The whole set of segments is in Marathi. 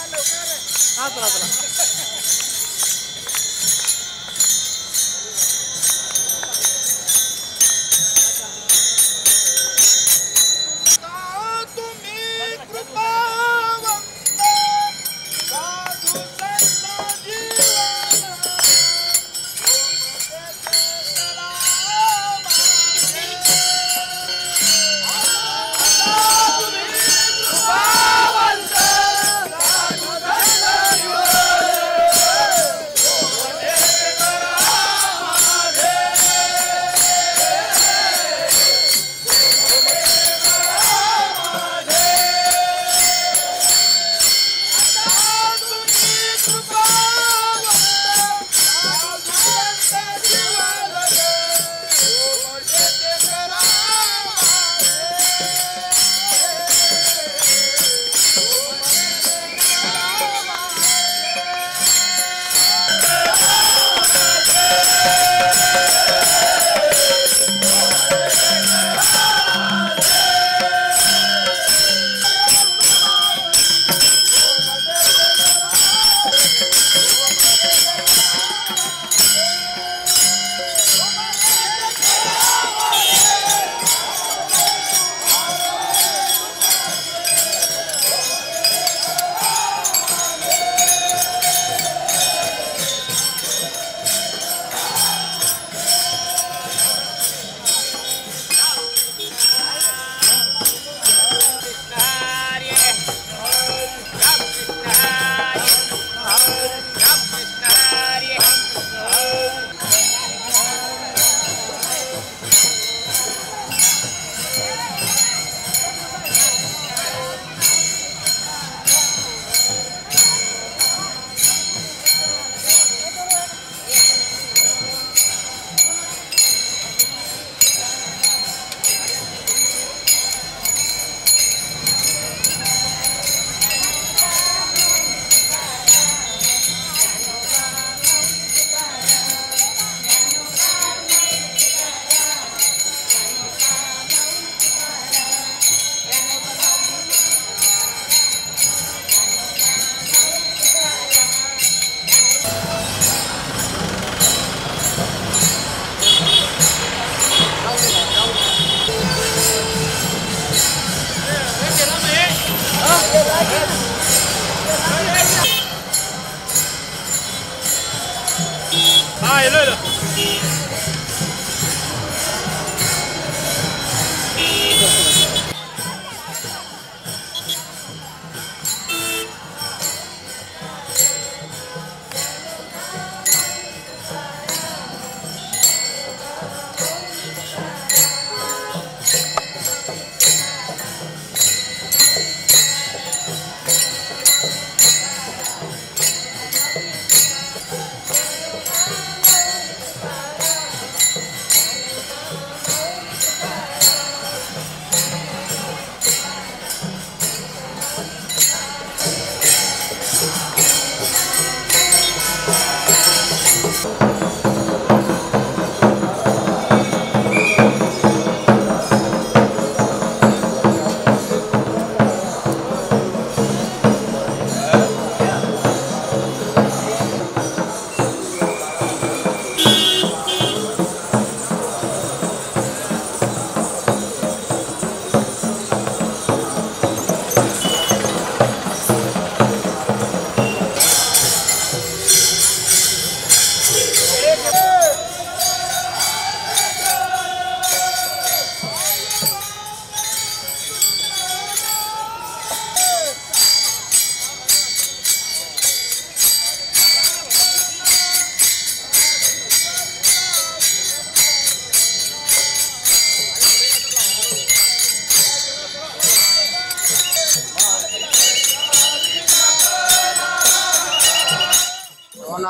हा चला चला. Ah, hello, hello.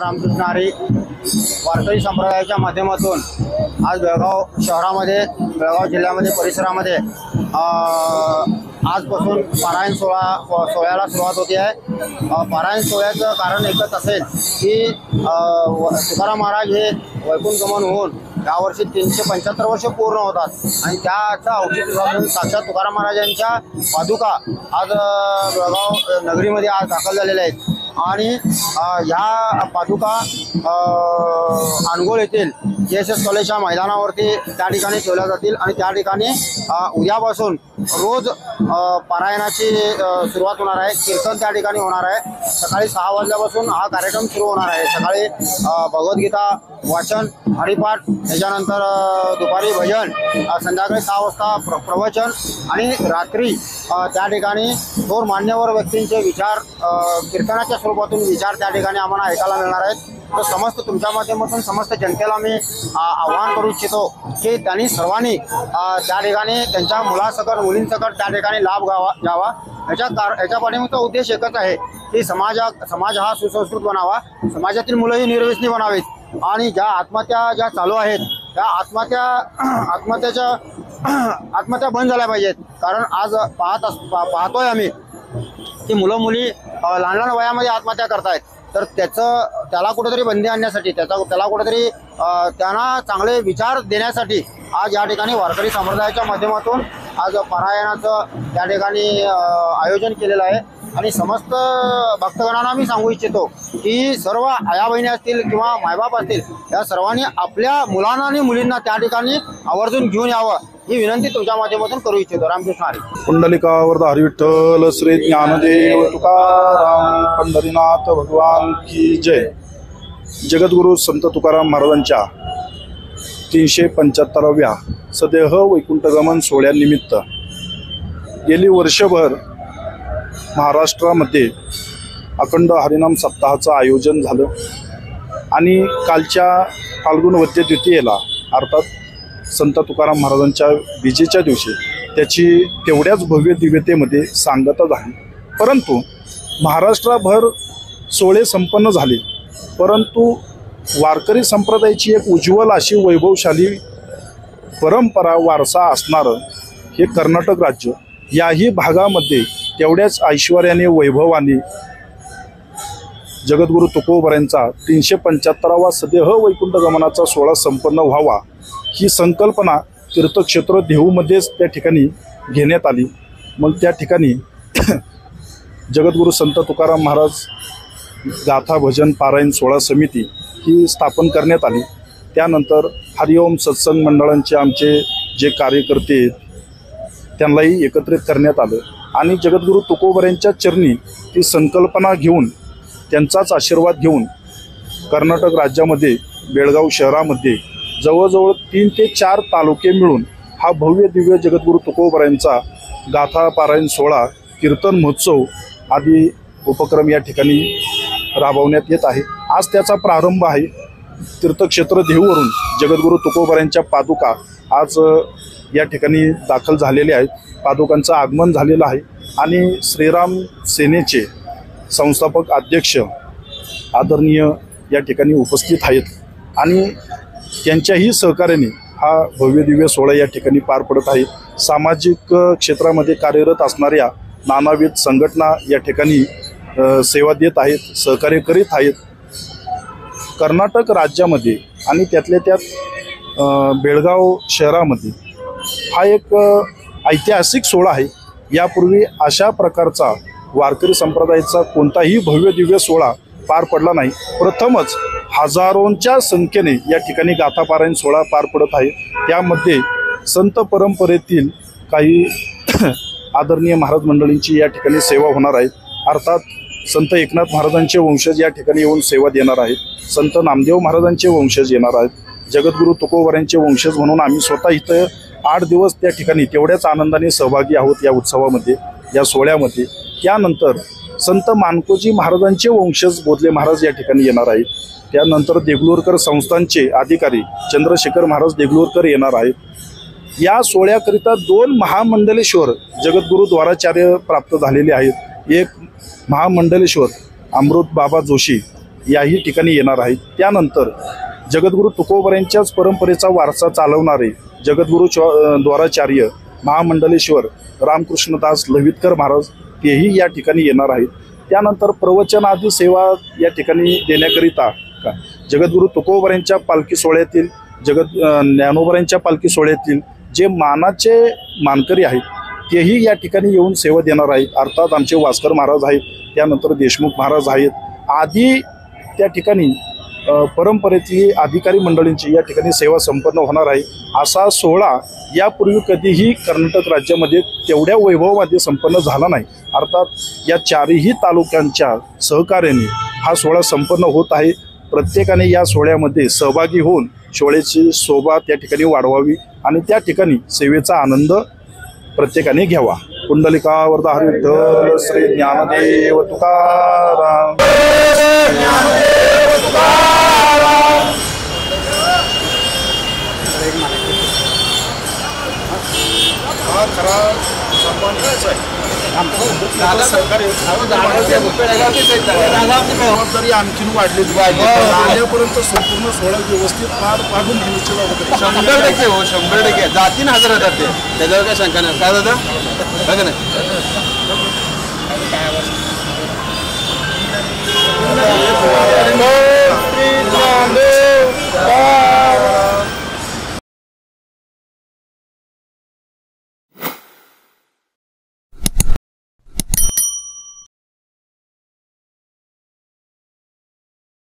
Ramakrishna Hari वारकरी संप्रदायाच्या माध्यमातून आज बेळगाव शहरामध्ये, बेळगाव जिल्ह्यामध्ये, परिसरामध्ये आजपासून पारायण सोहळ्याला सुरुवात होती आहे। पारायण सोहळ्याचं कारण एकच असेल की तुकाराम महाराज हे वैकुंठ गमन होऊन यावर्षी 375 वर्ष पूर्ण होतात आणि त्याचा औचित्य साधून साक्षात तुकाराम महाराजांच्या पादुका आज बेळगाव नगरीमध्ये आज दाखल झालेल्या आहेत आणि ह्या पादुका अनगोल येथील JSS कॉलेजच्या मैदानावरती त्या ठिकाणी ठेवल्या जातील आणि त्या ठिकाणी उद्यापासून रोज पारायणाची सुरुवात होणार आहे। कीर्तन त्या ठिकाणी होणार आहे। सकाळी 6 वाजल्यापासून हा कार्यक्रम सुरू होणार आहे। सकाळी भगवद्गीता वाचन हरिपाठ, त्याच्यानंतर दुपारी भजन, संध्याकाळी 6 वाजता प्रवचन आणि रात्री त्या ठिकाणी थोर मान्यवर व्यक्तींचे विचार कीर्तनाच्या स्वरूपातून विचार त्या ठिकाणी आम्हाला ऐकायला मिळणार आहेत। तर समस्त तुमच्या माध्यमातून समस्त जनतेला मी आवाहन करू इच्छितो की त्यांनी सर्वांनी त्या ठिकाणी त्यांच्या मुलासकट मुलींसकट त्या ठिकाणी लाभ घ्यावा। याच्या पाठीमागचा उद्देश एकच आहे की समाज हा सुसंस्कृत बनावा, समाजातील मुलंही निर्व्यसनी बनावेत आणि ज्या आत्महत्या चालू आहेत त्या आत्महत्या बंद झाल्या पाहिजेत। कारण आज पाहतोय आम्ही की मुलं मुली लहान लहान वयामध्ये आत्महत्या करतायत। तर त्याला कुठेतरी बंदी आणण्यासाठी त्याला कुठेतरी त्यांना चांगले विचार देण्यासाठी आज या ठिकाणी वारकरी संप्रदायाच्या माध्यमातून आज पारायणाचं त्या ठिकाणी आयोजन केलेलं आहे आणि समस्त भक्तगणांना मी सांगू इच्छितो की सर्व आया बहिणी असतील किंवा मायबाप असतील या सर्वांनी आपल्या मुलांना आणि मुलींना त्या ठिकाणी आवर्जून घेऊन यावं ही विनंती तुमच्या माध्यमातून करू इच्छितो। रामकृष्ण हरी। कुंडलिकावरद हरी विठ्ठल श्री ज्ञानदेव तुकाराम पंढरीनाथ भगवान की जय। जगद्गुरु संत तुकाराम महाराजांच्या 375व्या सदेह वैकुंठगमन सोहळ्यानिमित्त गेली वर्षभर महाराष्ट्रामध्ये अखंड हरिनाम सप्ताहाचं आयोजन झालं आणि कालच्या फाल्गुन वद्य द्वितीयेला अर्थात संत तुकाराम महाराजांच्या विजेच्या दिवशी त्याची तेवढ्याच भव्य दिव्यतेमध्ये सांगता झाली। परंतु महाराष्ट्रभर सोहळे संपन्न झाले, परंतु वारकरी संप्रदायाची एक उज्ज्वल अशी वैभवशाली परंपरा वारसा असणारं हे कर्नाटक राज्य याही भागामध्ये तेवढ्याच ऐश्वर्याने वैभवाने जगद्गुरु तुकोबारायांचा 375वा सदेह वैकुंठ गमनाचा सोहळा संपन्न व्हावा ही संकल्पना तीर्थक्षेत्र देहूमध्येच त्या ठिकाणी घेण्यात आली। मग त्या ठिकाणी जगद्गुरु संत तुकाराम महाराज गाथा भजन पारायण सोहळा समिती ही स्थापन करण्यात आली। त्यानंतर हरिओम सत्संग मंडळांचे आमचे जे कार्यकर्ते त्यांनाही एकत्रित करण्यात आलं आणि जगद्गुरु तुकोबारायांच्या चरणी ती संकल्पना घेऊन त्यांचाच आशीर्वाद घेऊन कर्नाटक राज्यामध्ये बेळगाव शहरामध्ये जवळजवळ 3 ते 4 तालुके मिळून हा भव्य दिव्य जगद्गुरु तुकोबारायांचा गाथा पारायण सोहळा कीर्तन महोत्सव आदी उपक्रम या ठिकाणी राबवण्यात येत आहे। आज त्याचा प्रारंभ आहे। तीर्थक्षेत्र देहूवरून जगद्गुरु तुकोबारायांच्या पादुका आज या ठिकाणी दाखल झालेले आहेत। पादुकांचं आगमन झालेलं आहे आणि श्रीराम सेनेचे संस्थापक अध्यक्ष आदरणीय या ठिकाणी उपस्थित आहेत आणि त्यांच्याही सहकार्याने हा भव्य दिव्य सोहळा या ठिकाणी पार पडत आहे। सामाजिक क्षेत्रामध्ये कार्यरत असणाऱ्या नानाविध संघटना या ठिकाणी सेवा देत आहेत, सहकार्य करीत आहेत। कर्नाटक राज्यामध्ये आणि त्यातल्या त्यात बेळगाव शहरामध्ये हा एक ऐतिहासिक सोहळा आहे। यापूर्वी अशा प्रकारचा वारकरी संप्रदायाचा कोणताही भव्य दिव्य सोहळा पार पडला नाही। प्रथमच हजारोंच्या संख्येने या ठिकाणी गाथापारायण सोहळा पार पडत आहे। त्यामध्ये संत परंपरेतील काही आदरणीय महाराज मंडळींची या ठिकाणी सेवा होणार आहे। अर्थात संत एकनाथ महाराजांचे वंशज या ठिकाणी येऊन सेवा देणार आहेत। संत नामदेव महाराजांचे वंशज येणार आहेत। जगद्गुरु तुकोबारायांचे वंशज म्हणून आम्ही स्वतः इथं 8 दिवस त्या ठिकाणी तेवढ्याच आनंदाने सहभागी आहोत या उत्सवामध्ये, या सोहळ्यामध्ये। त्यानंतर संत मानकोजी महाराजांचे वंशज बोधले महाराज या ठिकाणी येणार आहेत। त्यानंतर देगलूरकर संस्थानचे अधिकारी चंद्रशेखर महाराज देगलूरकर येणार आहेत। या सोहळ्याकरिता 2 महामंडलेश्वर जगद्गुरु द्वाराचार्य प्राप्त झालेले आहेत। एक महामंडलेश्वर अमृत बाबा जोशी याही ठिकाणी येणार आहेत। त्यानंतर जगद्गुरु तुकोबारायांच्याच परंपरेचा वारसा चालवणारे जगद्गुरु द्वाराचार्य महामंडलेश्वर रामकृष्णदास लवितकर महाराज तेही या ठिकाणी येणार आहेत। त्यानंतर प्रवचन आदी सेवा या ठिकाणी देण्याकरिता जगद्गुरु तुकोबारायांच्या पालखी सोहळ्यातील ज्ञानोबरांच्या पालखी सोहळ्यातील जे मानाचे मानकरी आहेत तेही या ठिकाणी येऊन सेवा देणार आहेत. अर्थात आमचे वास्कर महाराज आहेत, त्यानंतर देशमुख महाराज आहेत, आदी त्या ठिकाणी परंपरेची अधिकारी मंडळींची या ठिकाणी सेवा संपन्न होणार आहे. असा सोहळा यापूर्वी कधीही कर्नाटक राज्यामध्ये तेवढ्या वैभवामध्ये संपन्न झाला नाही. अर्थात या चारही तालुक्यांच्या सहकार्याने हा सोहळा संपन्न होत आहे. प्रत्येकाने या सोहळ्यामध्ये सहभागी होऊन सोहळ्याची शोभा त्या ठिकाणी वाढवावी आणि त्या ठिकाणी सेवेचा आनंद प्रत्येकाने घ्यावा. कुंडलिका वरदा हरी विठ्ठल श्री ज्ञानदेव तुकाराम. हा खरा सन्मान जबाबदारी आणखीन वाढलेली आल्यापर्यंत संपूर्ण सोहळा व्यवस्थित पार पाडून घेण्याची जबाबदारी 100% हो 100% जातीन हजर होतात ते त्याच्यावर काय शंका नाही. काय दादा बघा नाही